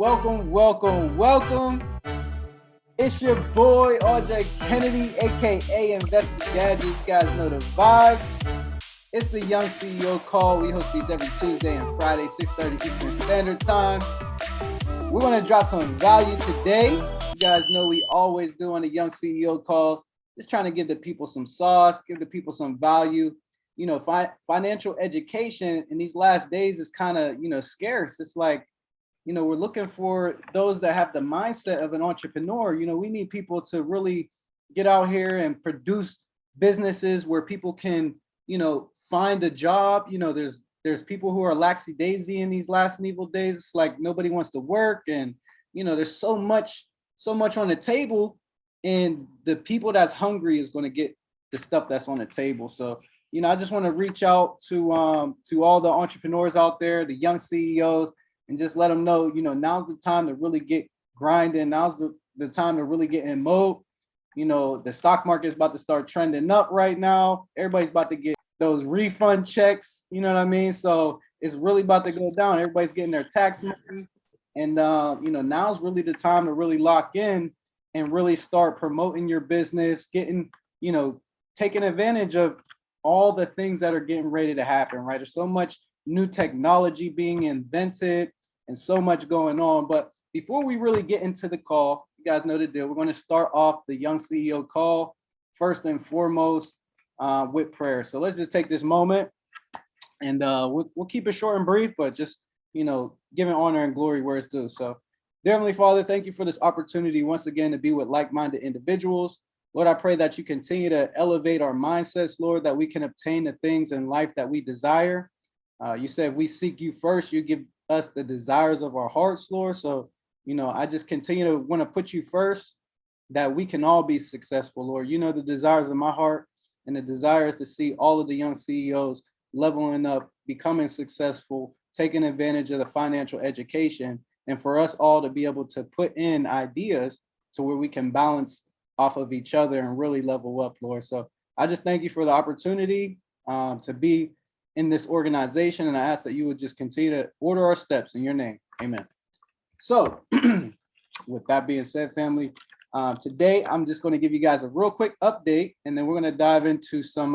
Welcome. It's your boy RJ Kennedy, aka Investor Gadget. You guys know the vibes. It's the Young CEO Call. We host these every Tuesday and Friday, 6:30 Eastern Standard Time. We're going to drop some value today. You guys know we always do on the Young CEO Calls. Just trying to give the people some sauce, give the people some value. You know, financial education in these last days is kind of, scarce. It's like, we're looking for those that have the mindset of an entrepreneur. We need people to really get out here and produce businesses where people can, find a job. There's people who are lackadaisy in these last and evil days. It's like nobody wants to work, and there's so much on the table, and the people that's hungry is going to get the stuff that's on the table. So I just want to reach out to all the entrepreneurs out there, the young CEOs, and just let them know, now's the time to really get grinding. Now's the time to really get in mode. The stock market is about to start trending up right now. Everybody's about to get those refund checks. You know what I mean? So it's really about to go down. Everybody's getting their tax money. And, now's really the time to really lock in and really start promoting your business, getting, taking advantage of all the things that are getting ready to happen, right? There's so much new technology being invented and so much going on. But before we really get into the call, you guys know the deal. We're going to start off the Young CEO Call first and foremost with prayer. So let's just take this moment, and we'll keep it short and brief, but just, giving honor and glory where it's due. So, dear Heavenly Father, thank you for this opportunity once again to be with like-minded individuals. Lord, I pray that you continue to elevate our mindsets, Lord, that we can obtain the things in life that we desire. You said if we seek you first, you give us the desires of our hearts, Lord. So, I just continue to want to put you first, that we can all be successful, Lord. You know the desires of my heart, and the desire is to see all of the young CEOs leveling up, becoming successful, taking advantage of the financial education, and for us all to be able to put in ideas to where we can balance off of each other and really level up, Lord. So I just thank you for the opportunity to be in this organization, and I ask that you would just continue to order our steps in your name. Amen. So with that being said, family, today I'm just going to give you guys a real quick update, and then we're going to dive into some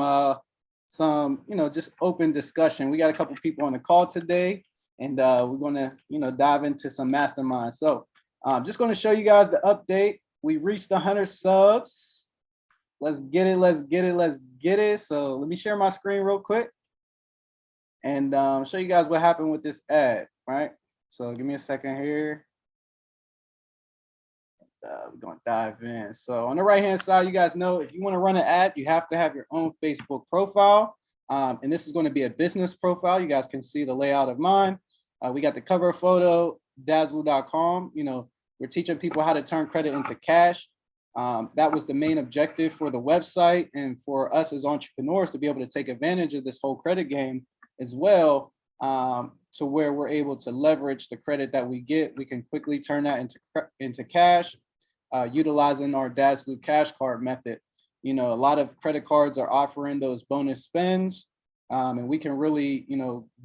just open discussion. We got a couple people on the call today, and we're going to dive into some masterminds. So I'm just going to show you guys the update. We reached 100 subs. Let's get it. So let me share my screen real quick and show you guys what happened with this ad, right? So give me a second here. We're going to dive in. So on the right-hand side, you guys know if you want to run an ad, you have to have your own Facebook profile. And this is going to be a business profile. You guys can see the layout of mine. We got the cover photo, dazzle.com. We're teaching people how to turn credit into cash. That was the main objective for the website, and for us as entrepreneurs to be able to take advantage of this whole credit game as well, to where we're able to leverage the credit that we get. We can quickly turn that into cash, utilizing our Dazzle cash card method. A lot of credit cards are offering those bonus spends, and we can really,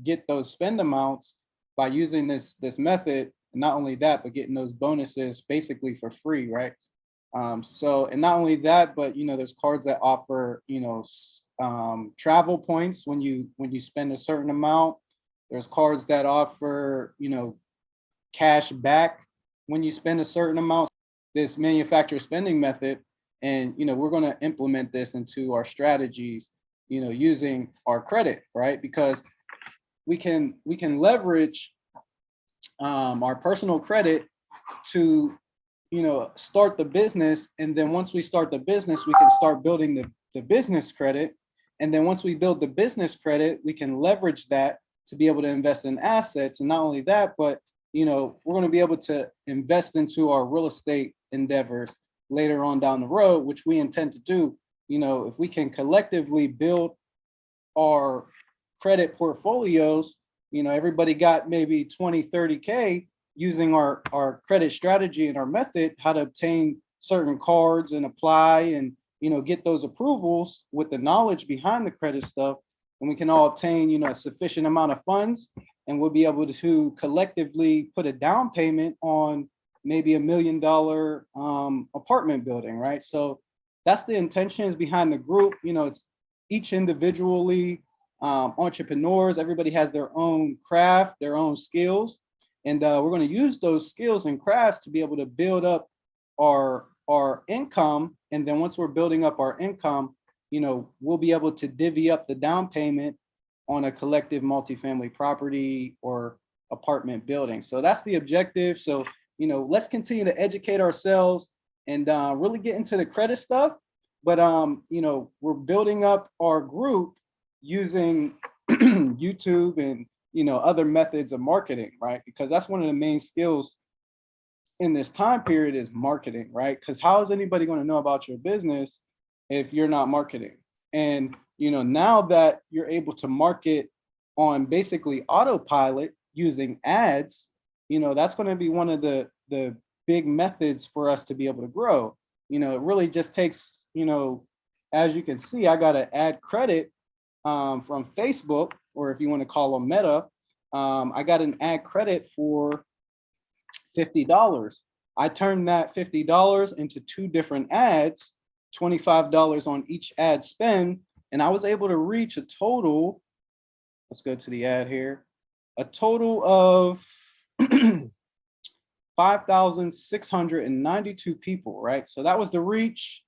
get those spend amounts by using this method. Not only that, but getting those bonuses basically for free, right? And not only that, but there's cards that offer travel points when you spend a certain amount. There's cards that offer cash back when you spend a certain amount. This manufacturer spending method, and we're going to implement this into our strategies, using our credit, right? Because we can leverage our personal credit to start the business, and then once we start the business, we can start building the business credit, and then once we build the business credit, we can leverage that to be able to invest in assets. And not only that, but we're going to be able to invest into our real estate endeavors later on down the road, which we intend to do. If we can collectively build our credit portfolios, everybody got maybe 20, 30K using our credit strategy and our method, how to obtain certain cards and apply and, get those approvals with the knowledge behind the credit stuff. And we can all obtain, a sufficient amount of funds and we'll be able to collectively put a down payment on maybe $1 million apartment building, right? So that's the intentions behind the group. You know, it's each individually entrepreneurs. Everybody has their own craft, their own skills, and we're going to use those skills and crafts to be able to build up our income. And then once we're building up our income, you know, we'll be able to divvy up the down payment on a collective multifamily property or apartment building. So that's the objective. So, you know, let's continue to educate ourselves and really get into the credit stuff. But, you know, we're building up our group using YouTube and, you know, other methods of marketing, right? Because that's one of the main skills in this time period is marketing, right? Because how is anybody going to know about your business if you're not marketing? And, you know, now that you're able to market on basically autopilot using ads, you know, that's going to be one of the big methods for us to be able to grow. You know, it really just takes, you know, as you can see, I got an ad credit from Facebook, or if you want to call them Meta, I got an ad credit for $50. I turned that $50 into 2 different ads, $25 on each ad spend, and I was able to reach a total, let's go to the ad here, a total of 5,692 people, right? So that was the reach.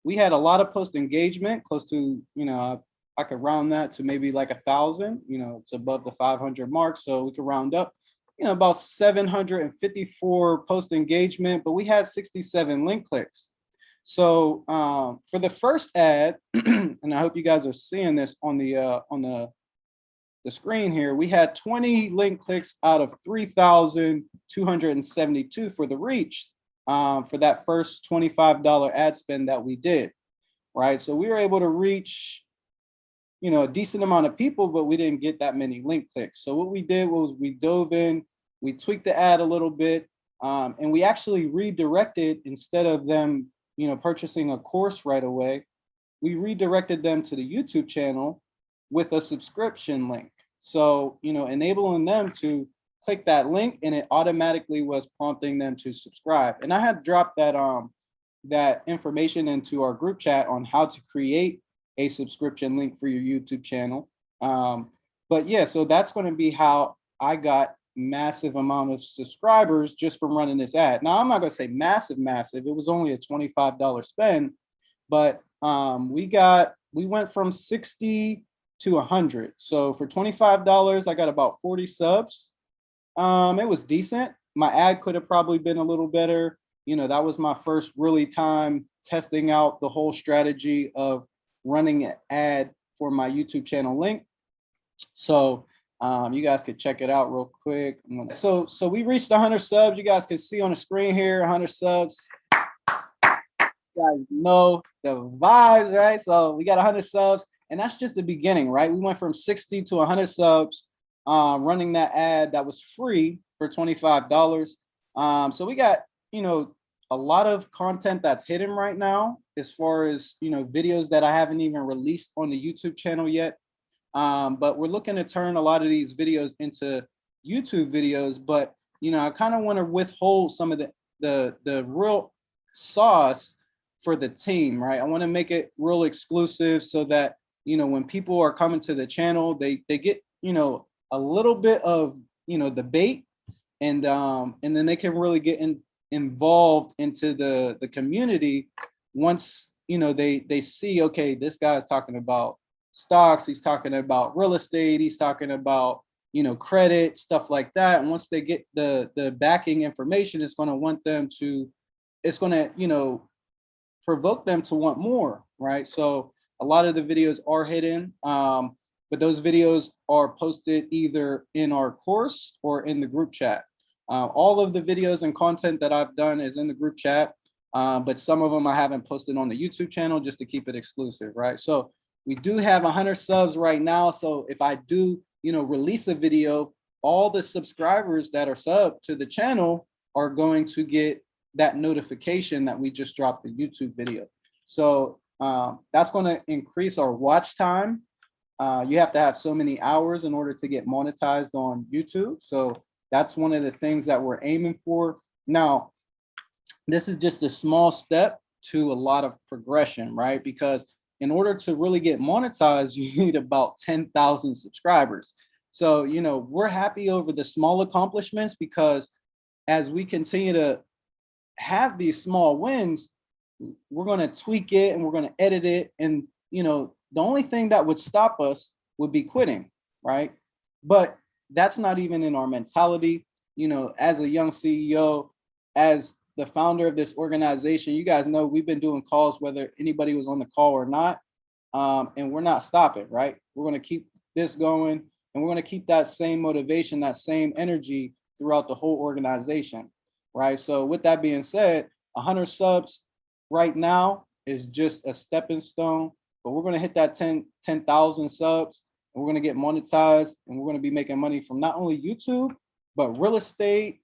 We had a lot of post engagement, close to, you know, I could round that to maybe like 1,000, you know, it's above the 500 mark. So we could round up, you know, about 754 post engagement, but we had 67 link clicks. So for the first ad, and I hope you guys are seeing this on the screen here, we had 20 link clicks out of 3,272 for the reach for that first $25 ad spend that we did, right? So we were able to reach, you know, a decent amount of people, but we didn't get that many link clicks. So what we did was we dove in, we tweaked the ad a little bit, and we actually redirected, instead of them, you know, purchasing a course right away, we redirected them to the YouTube channel with a subscription link. So, you know, enabling them to click that link, and it automatically was prompting them to subscribe. And I had dropped that that information into our group chat on how to create a subscription link for your YouTube channel. But yeah, so that's going to be how I got massive amount of subscribers just from running this ad. Now, I'm not going to say massive. It was only a $25 spend, but we went from 60 to 100. So for $25, I got about 40 subs. It was decent. My ad could have probably been a little better. You know, that was my first really time testing out the whole strategy of running an ad for my YouTube channel link. So you guys could check it out real quick. So we reached 100 subs. You guys can see on the screen here, 100 subs. You guys know the vibes, right? So we got 100 subs, and that's just the beginning, right? We went from 60 to 100 subs, running that ad that was free for $25. So we got, you know, a lot of content that's hidden right now, as far as, you know, videos that I haven't even released on the YouTube channel yet. But we're looking to turn a lot of these videos into YouTube videos. But, you know, I kind of want to withhold some of the real sauce for the team, right? I want to make it real exclusive so that, you know, when people are coming to the channel, they get, you know, a little bit of, you know, the bait, and then they can really get involved into the community once, you know, they see, okay, this guy's talking about stocks, he's talking about real estate, he's talking about, you know, credit, stuff like that. And once they get the backing information, it's going to, you know, provoke them to want more, right? So a lot of the videos are hidden, but those videos are posted either in our course or in the group chat. All of the videos and content that I've done is in the group chat, but some of them I haven't posted on the YouTube channel just to keep it exclusive, right? So we do have 100 subs right now. So if I do, you know, release a video, all the subscribers that are subbed to the channel are going to get that notification that we just dropped the YouTube video. So that's going to increase our watch time. You have to have so many hours in order to get monetized on YouTube. So that's one of the things that we're aiming for. Now, this is just a small step to a lot of progression, right? Because in order to really get monetized, you need about 10,000 subscribers. So, we're happy over the small accomplishments because as we continue to have these small wins, we're going to tweak it and we're going to edit it. And, the only thing that would stop us would be quitting, right? But that's not even in our mentality. As a young CEO, as the founder of this organization, you guys know we've been doing calls whether anybody was on the call or not. And we're not stopping, right? We're going to keep this going and we're going to keep that same motivation, that same energy throughout the whole organization, right? So with that being said, 100 subs right now is just a stepping stone, but we're going to hit that 10,000 subs and we're going to get monetized and we're going to be making money from not only YouTube, but real estate.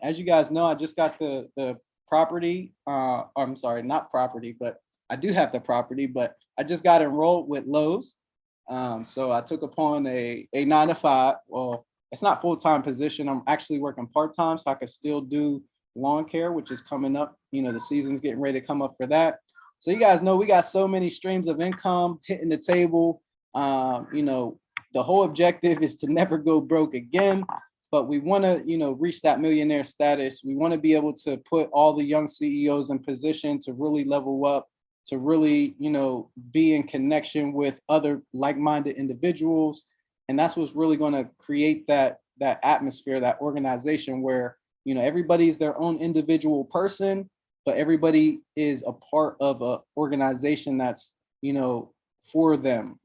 As you guys know, I just got the property. I'm sorry, not property, but I do have the property, but I just got enrolled with Lowe's. So I took upon a 9 to 5. Well, it's not full-time position. I'm actually working part-time, so I can still do lawn care, which is coming up. The season's getting ready to come up for that. So you guys know we got so many streams of income hitting the table. The whole objective is to never go broke again, but we want to, reach that millionaire status. We want to be able to put all the young CEOs in position to really level up, to really, be in connection with other like-minded individuals. And that's what's really going to create that atmosphere, that organization where, everybody's their own individual person, but everybody is a part of an organization that's, for them,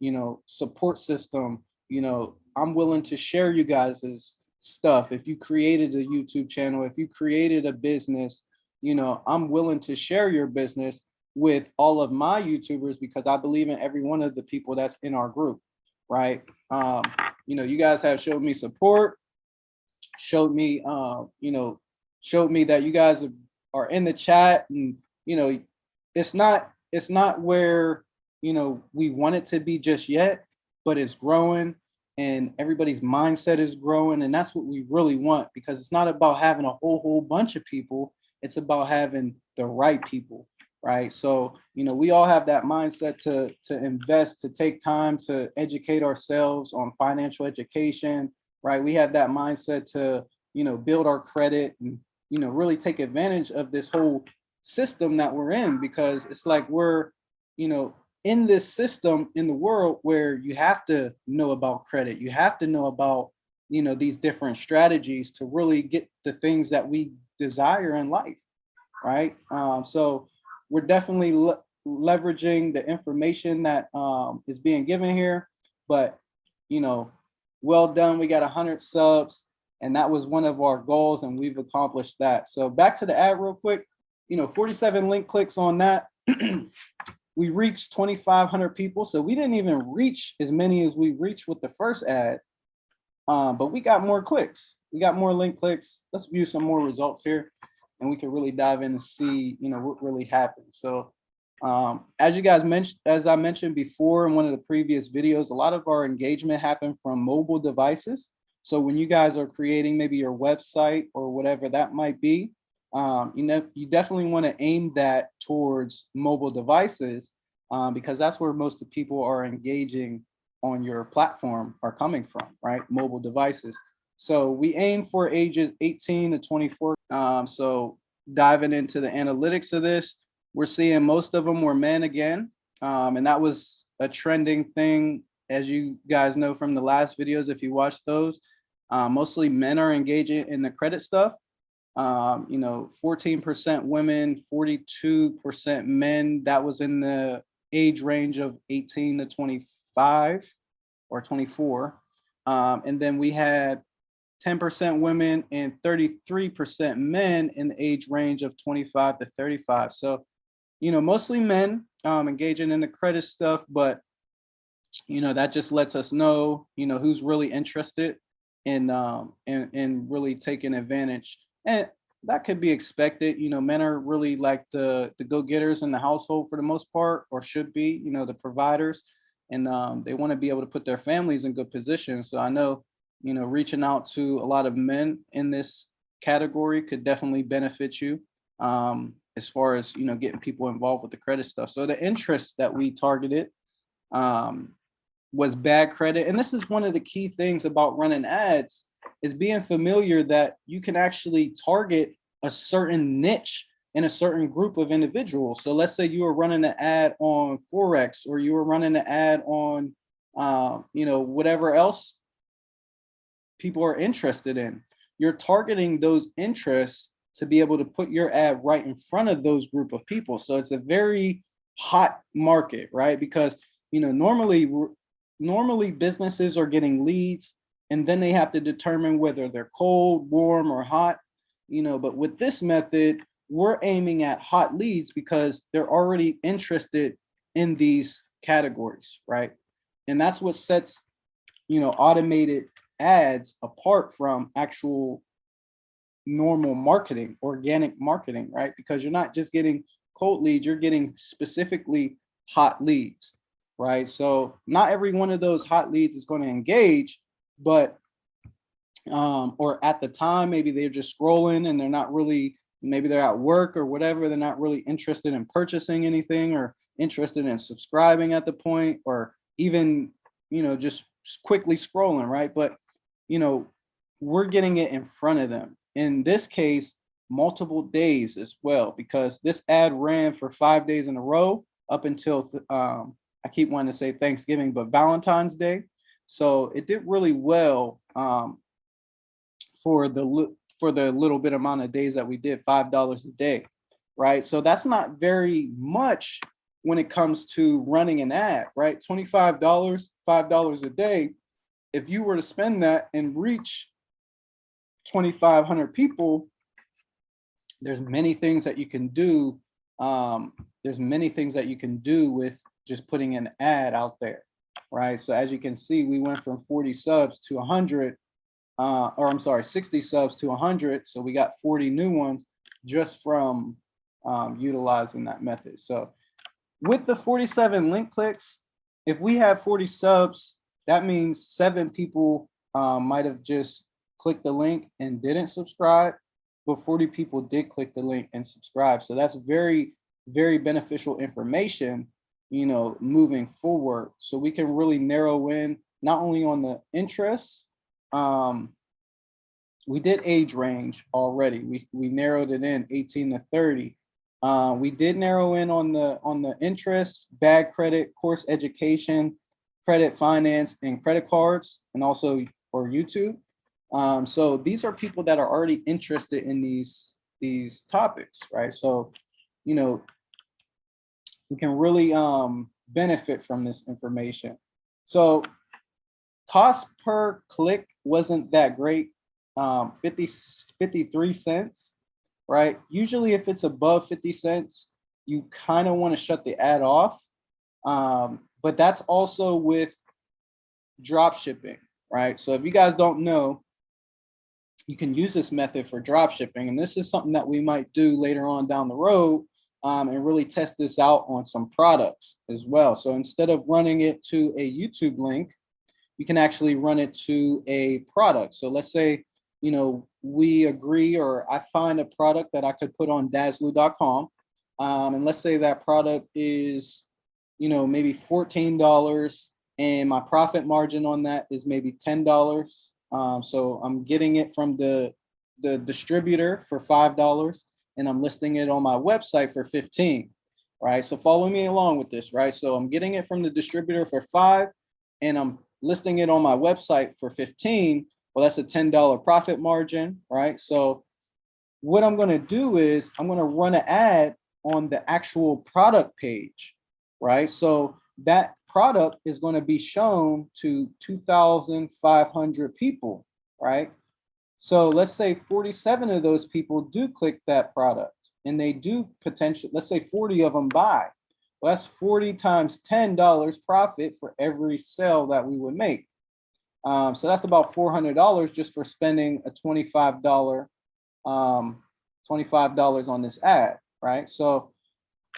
support system. I'm willing to share you guys' stuff. If you created a YouTube channel, if you created a business, I'm willing to share your business with all of my YouTubers because I believe in every one of the people that's in our group, right? You guys have showed me support, showed me that you guys are in the chat, and it's not where we want it to be just yet, but it's growing and everybody's mindset is growing, and that's what we really want, because it's not about having a whole bunch of people, it's about having the right people, right? So we all have that mindset to invest, to take time to educate ourselves on financial education, right? We have that mindset to build our credit and really take advantage of this whole system that we're in, because it's like we're in this system in the world where you have to know about credit, you have to know about these different strategies to really get the things that we desire in life, right? So we're definitely leveraging the information that is being given here, but well done. We got 100 subs, and that was one of our goals, and we've accomplished that. So back to the ad real quick. 47 link clicks on that. We reached 2,500 people, so we didn't even reach as many as we reached with the first ad, but we got more clicks. We got more link clicks. Let's view some more results here, and we can really dive in and see what really happened. So as I mentioned before in one of the previous videos, a lot of our engagement happened from mobile devices. So when you guys are creating maybe your website or whatever that might be, you definitely want to aim that towards mobile devices, because that's where most of the people are engaging on your platform are coming from, right? Mobile devices. So we aim for ages 18 to 24. So diving into the analytics of this, we're seeing most of them were men again. And that was a trending thing, as you guys know from the last videos, if you watched those. Mostly men are engaging in the credit stuff. 14% women, 42% men. That was in the age range of 18 to 25 or 24. And then we had 10% women and 33% men in the age range of 25 to 35. So, mostly men engaging in the credit stuff, but that just lets us know, who's really interested in really taking advantage. And that could be expected. Men are really like the go-getters in the household for the most part, or should be, the providers. and they want to be able to put their families in good positions. So I know, reaching out to a lot of men in this category could definitely benefit you, as far as, getting people involved with the credit stuff. So the interest that we targeted, um, was bad credit. And this is one of the key things about running ads, is being familiar that you can actually target a certain niche in a certain group of individuals. So let's say you were running an ad on Forex, or you were running an ad on, whatever else people are interested in. You're targeting those interests to be able to put your ad right in front of those group of people. So it's a very hot market, right? Because, normally businesses are getting leads, and then they have to determine whether they're cold, warm, or hot. But with this method, we're aiming at hot leads because they're already interested in these categories, right? And that's what sets, automated ads apart from actual normal marketing, organic marketing, right? Because you're not just getting cold leads, you're getting specifically hot leads, right? So not every one of those hot leads is going to engage, but or at the time, maybe they're just scrolling and they're not really, maybe they're at work or whatever, they're not really interested in purchasing anything or interested in subscribing at the point, or even, just quickly scrolling, right? But, we're getting it in front of them. In this case, multiple days as well, because this ad ran for 5 days in a row up until, I keep wanting to say Thanksgiving, but Valentine's Day. So it did really well, for the little bit amount of days that we did, $5 a day, right? So that's not very much when it comes to running an ad, right? $25, $5 a day. If you were to spend that and reach 2,500 people, there's many things that you can do. There's many things that you can do with just putting an ad out there, right? So as you can see, we went from 40 subs to 100, or I'm sorry, 60 subs to 100. So we got 40 new ones just from utilizing that method. So with the 47 link clicks, if we have 40 subs, that means 7 people might have just clicked the link and didn't subscribe, but 40 people did click the link and subscribe. So that's very, very beneficial information, moving forward. So we can really narrow in not only on the interests. We did age range already. We narrowed it in 18 to 30. We did narrow in on the interests, bad credit, course education, credit, finance, and credit cards, and also for YouTube. So these are people that are already interested in these topics, right? So, we can really benefit from this information. So cost per click wasn't that great, 53 cents, right? Usually if it's above 50 cents, you kind of want to shut the ad off. But that's also with drop shipping, right? So if you guys don't know, you can use this method for drop shipping. And this is something that we might do later on down the road, and really test this out on some products as well. So instead of running it to a YouTube link, you can actually run it to a product. So let's say, we agree, or I find a product that I could put on Dazzlu.com. And let's say that product is, maybe $14, and my profit margin on that is maybe $10. So I'm getting it from the distributor for $5, and I'm listing it on my website for 15, right? So follow me along with this, right? So I'm getting it from the distributor for 5, and I'm listing it on my website for 15. Well, that's a $10 profit margin, right? So what I'm going to do is I'm going to run an ad on the actual product page, right? So that product is going to be shown to 2,500 people, right? So let's say 47 of those people do click that product, and they do potentially, let's say 40 of them buy. Well, that's 40 times $10 profit for every sale that we would make. So that's about $400 just for spending a $25 on this ad, right? So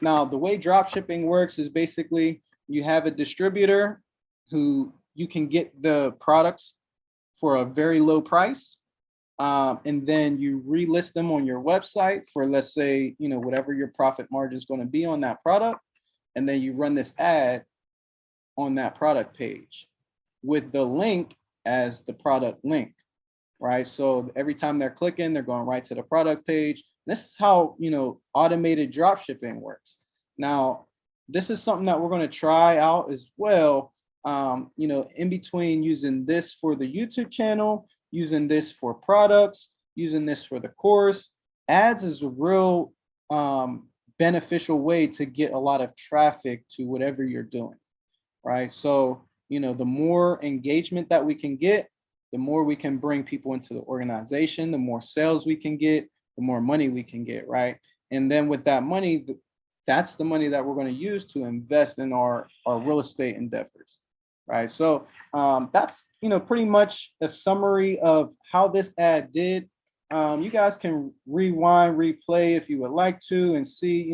now the way drop shipping works is basically you have a distributor who you can get the products for a very low price. And then you relist them on your website for, let's say, whatever your profit margin is going to be on that product. And then you run this ad on that product page with the link as the product link, right? So every time they're clicking, they're going right to the product page. This is how, automated drop shipping works. Now, this is something that we're going to try out as well. In between using this for the YouTube channel, using this for products, using this for the course, ads is a real beneficial way to get a lot of traffic to whatever you're doing, right? So, the more engagement that we can get, the more we can bring people into the organization, the more sales we can get, the more money we can get, right? And then with that money, that's the money that we're going to use to invest in our real estate endeavors, right? So that's, pretty much a summary of how this ad did. You guys can rewind, replay if you would like to, and see,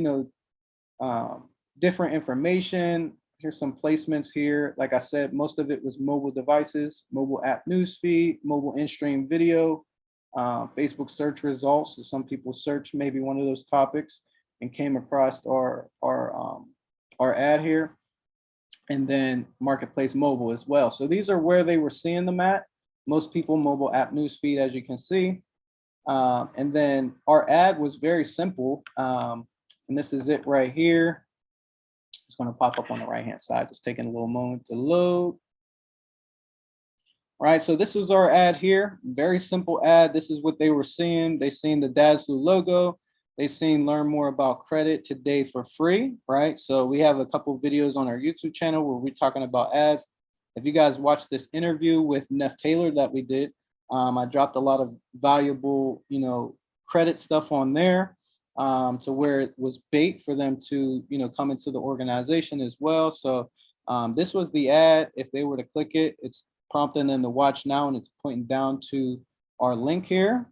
different information. Here's some placements here. Like I said, most of it was mobile devices, mobile app newsfeed, mobile in-stream video, Facebook search results. So some people searched maybe one of those topics and came across our ad here. And then marketplace mobile as well. So these are where they were seeing them at. Most people mobile app newsfeed, as you can see. And then our ad was very simple. And this is it right here. It's going to pop up on the right hand side. Just taking a little moment to load. All right, so this was our ad here. Very simple ad. This is what they were seeing. They seen the Dazzlu logo. They seen learn more about credit today for free, right? So we have a couple videos on our YouTube channel where we're talking about ads. If you guys watched this interview with Neff Taylor that we did, I dropped a lot of valuable, credit stuff on there. To where it was bait for them to, come into the organization as well. So this was the ad. If they were to click it, it's prompting them to watch now, and it's pointing down to our link here,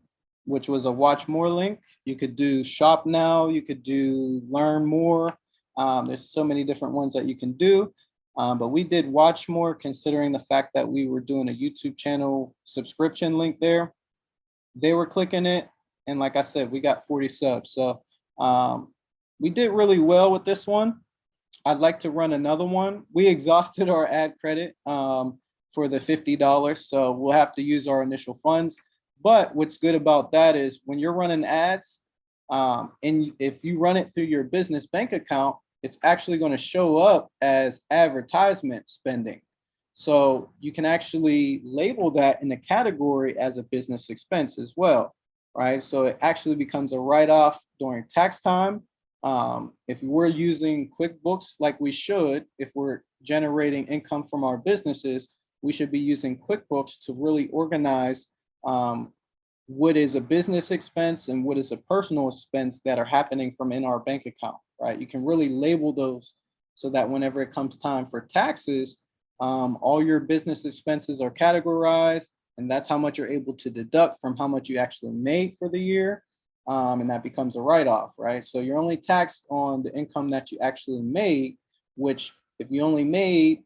which was a watch more link. You could do shop now, you could do learn more. There's so many different ones that you can do. But we did watch more, considering the fact that we were doing a YouTube channel subscription link there. They were clicking it. And like I said, we got 40 subs. So we did really well with this one. I'd like to run another one. We exhausted our ad credit for the $50. So we'll have to use our initial funds. But what's good about that is when you're running ads, and if you run it through your business bank account, it's actually going to show up as advertisement spending. So you can actually label that in the category as a business expense as well. Right, so it actually becomes a write-off during tax time. If we're using QuickBooks like we should, if we're generating income from our businesses, we should be using QuickBooks to really organize what is a business expense and what is a personal expense that are happening from in our bank account, right? You can really label those so that whenever it comes time for taxes, all your business expenses are categorized. And that's how much you're able to deduct from how much you actually made for the year. And that becomes a write-off, right? So you're only taxed on the income that you actually made, which if you only made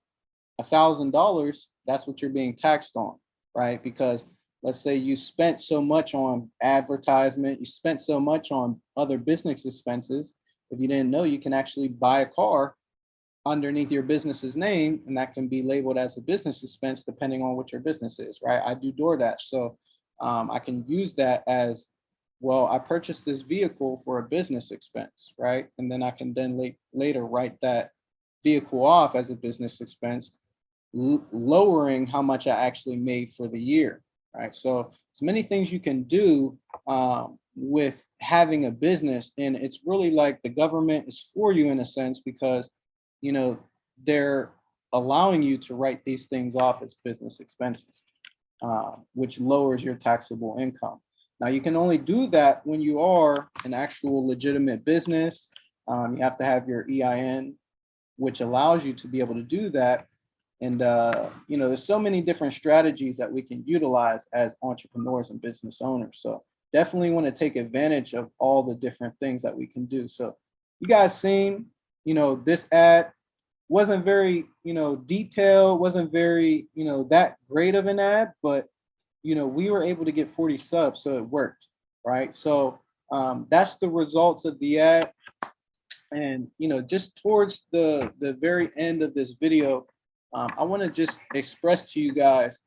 $1,000, that's what you're being taxed on, right? Because let's say you spent so much on advertisement, you spent so much on other business expenses. If you didn't know, you can actually buy a car underneath your business's name, and that can be labeled as a business expense depending on what your business is, right? I do DoorDash, so I can use that as, well, I purchased this vehicle for a business expense, right? And then I can then later write that vehicle off as a business expense, lowering how much I actually made for the year, right? So there's many things you can do with having a business, and it's really like the government is for you in a sense, because they're allowing you to write these things off as business expenses, which lowers your taxable income. Now, you can only do that when you are an actual legitimate business. You have to have your EIN, which allows you to be able to do that. And, there's so many different strategies that we can utilize as entrepreneurs and business owners. So definitely want to take advantage of all the different things that we can do. So you guys seen, this ad, wasn't very, detailed, wasn't very, that great of an ad, but we were able to get 40 subs, so it worked, right? So that's the results of the ad. And just towards the very end of this video, I want to just express to you guys,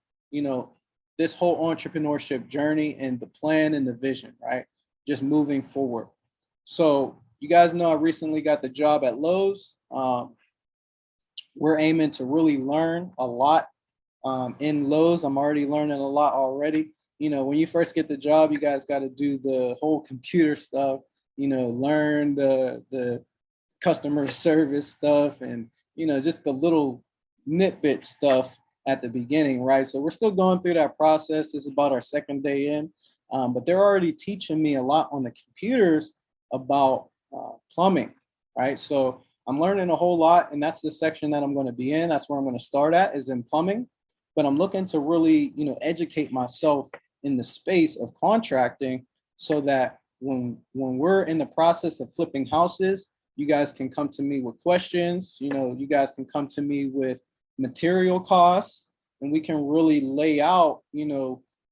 this whole entrepreneurship journey and the plan and the vision, right? Just moving forward. So you guys know I recently got the job at Lowe's. We're aiming to really learn a lot in Lowe's. I'm already learning a lot already. When you first get the job, you guys got to do the whole computer stuff, learn the customer service stuff and, just the little nitbit stuff at the beginning, right? So we're still going through that process. This is about our second day in, but they're already teaching me a lot on the computers about plumbing, right? So I'm learning a whole lot, and that's the section that I'm going to be in. That's where I'm going to start at, is in plumbing. But I'm looking to really, educate myself in the space of contracting, so that when we're in the process of flipping houses, you guys can come to me with questions. You guys can come to me with material costs, and we can really lay out,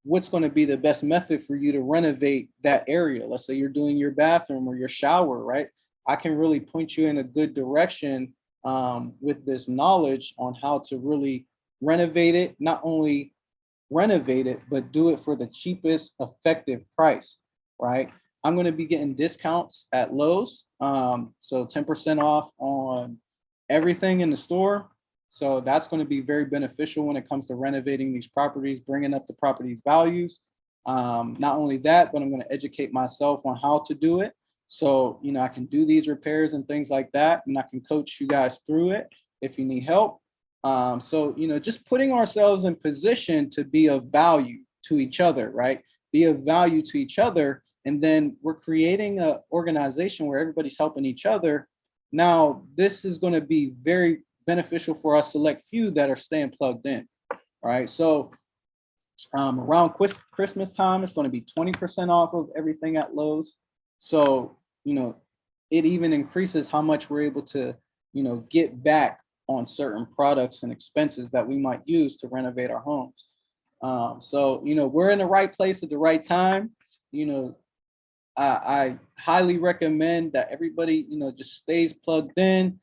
what's going to be the best method for you to renovate that area. Let's say you're doing your bathroom or your shower, right? I can really point you in a good direction with this knowledge on how to really renovate it, not only renovate it, but do it for the cheapest effective price, right? I'm going to be getting discounts at Lowe's. So 10% off on everything in the store. So that's going to be very beneficial when it comes to renovating these properties, bringing up the property's values. Not only that, but I'm going to educate myself on how to do it. So, I can do these repairs and things like that, and I can coach you guys through it if you need help. So, just putting ourselves in position to be of value to each other, right? Be of value to each other. And then we're creating an organization where everybody's helping each other. Now, this is going to be very beneficial for us select few that are staying plugged in, right? So around Christmas time, it's going to be 20% off of everything at Lowe's. So, it even increases how much we're able to, get back on certain products and expenses that we might use to renovate our homes. So, we're in the right place at the right time. I highly recommend that everybody, just stays plugged in.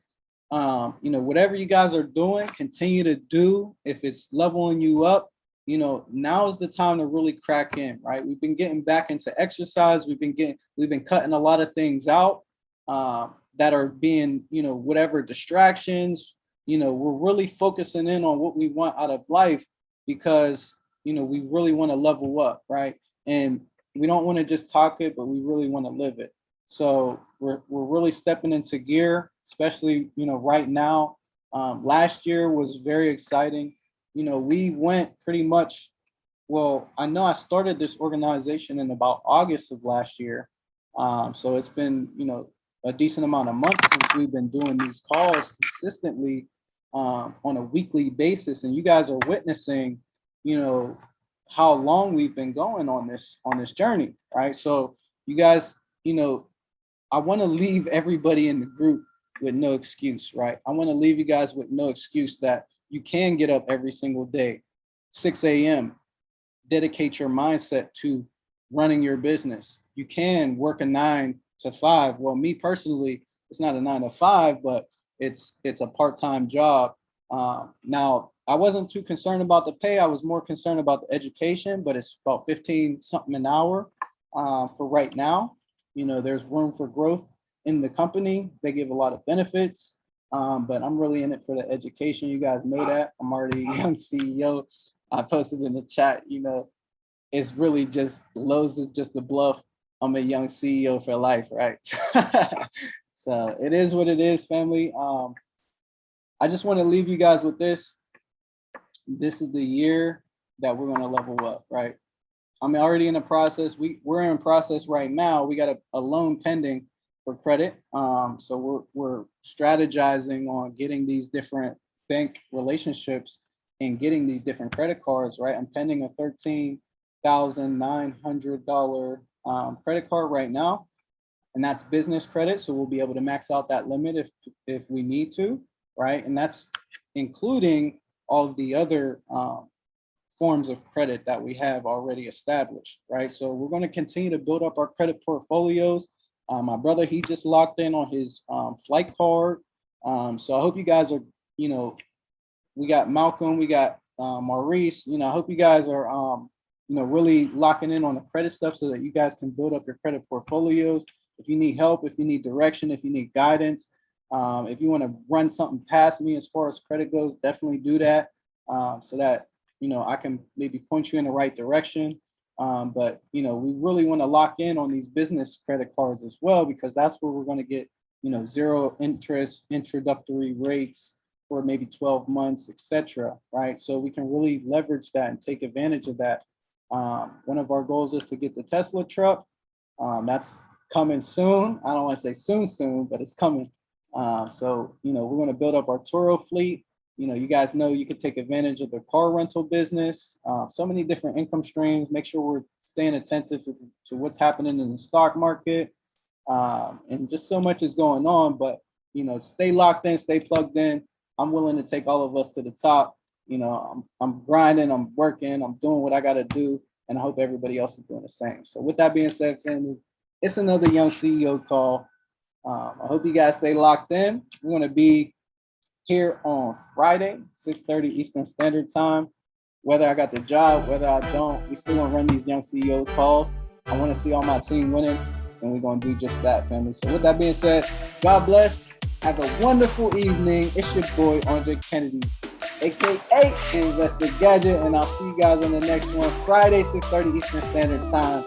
Whatever you guys are doing, continue to do. If it's leveling you up, now is the time to really crack in, right? We've been getting back into exercise. We've been cutting a lot of things out that are being, whatever distractions. We're really focusing in on what we want out of life, because, we really want to level up, right? And we don't want to just talk it, but we really want to live it. So we're really stepping into gear, especially, right now. Last year was very exciting. We went pretty much, well, I know I started this organization in about August of last year. So it's been, a decent amount of months since we've been doing these calls consistently on a weekly basis. And you guys are witnessing, how long we've been going on this journey, right? So you guys, I want to leave everybody in the group with no excuse, right? I want to leave you guys with no excuse that you can get up every single day, 6 a.m., dedicate your mindset to running your business. You can work a 9 to 5. Well, me personally, it's not a 9 to 5, but it's a part-time job. Now, I wasn't too concerned about the pay. I was more concerned about the education, but it's about 15 something an hour for right now. There's room for growth in the company. They give a lot of benefits, but I'm really in it for the education. You guys know that. I'm already a young CEO. I posted in the chat, it's really just, Lowe's is just a bluff. I'm a young CEO for life, right? So it is what it is, family. I just want to leave you guys with this. This is the year that we're going to level up, right? I'm already in the process. We're in process right now. We got a loan pending for credit. So we're strategizing on getting these different bank relationships and getting these different credit cards, right? I'm pending a $13,900 credit card right now, and that's business credit. So we'll be able to max out that limit if we need to. right? And that's including all of the other forms of credit that we have already established, right? So we're going to continue to build up our credit portfolios. My brother, he just locked in on his flight card. So I hope you guys are, we got Malcolm, we got Maurice, I hope you guys are, really locking in on the credit stuff so that you guys can build up your credit portfolios. If you need help, if you need direction, if you need guidance, if you want to run something past me as far as credit goes, definitely do that so that, I can maybe point you in the right direction. But, we really want to lock in on these business credit cards as well, because that's where we're going to get, zero interest introductory rates for maybe 12 months, etc. Right. So we can really leverage that and take advantage of that. One of our goals is to get the Tesla truck. That's coming soon. I don't want to say soon, but it's coming. So, we're going to build up our Toro fleet. You guys know you can take advantage of the car rental business, so many different income streams. Make sure we're staying attentive to what's happening in the stock market. And just so much is going on, but, stay locked in, stay plugged in. I'm willing to take all of us to the top. I'm grinding, I'm working, I'm doing what I got to do. And I hope everybody else is doing the same. So with that being said, family, it's another Young CEO call. I hope you guys stay locked in. We're going to be here on Friday, 6:30 Eastern Standard Time. Whether I got the job, whether I don't, we still gonna run these Young CEO calls. I want to see all my team winning, and we're gonna do just that, family. So with that being said, God bless. Have a wonderful evening. It's your boy Andre Kennedy, aka Investor Gadget, and I'll see you guys on the next one, Friday, 6:30 Eastern Standard Time.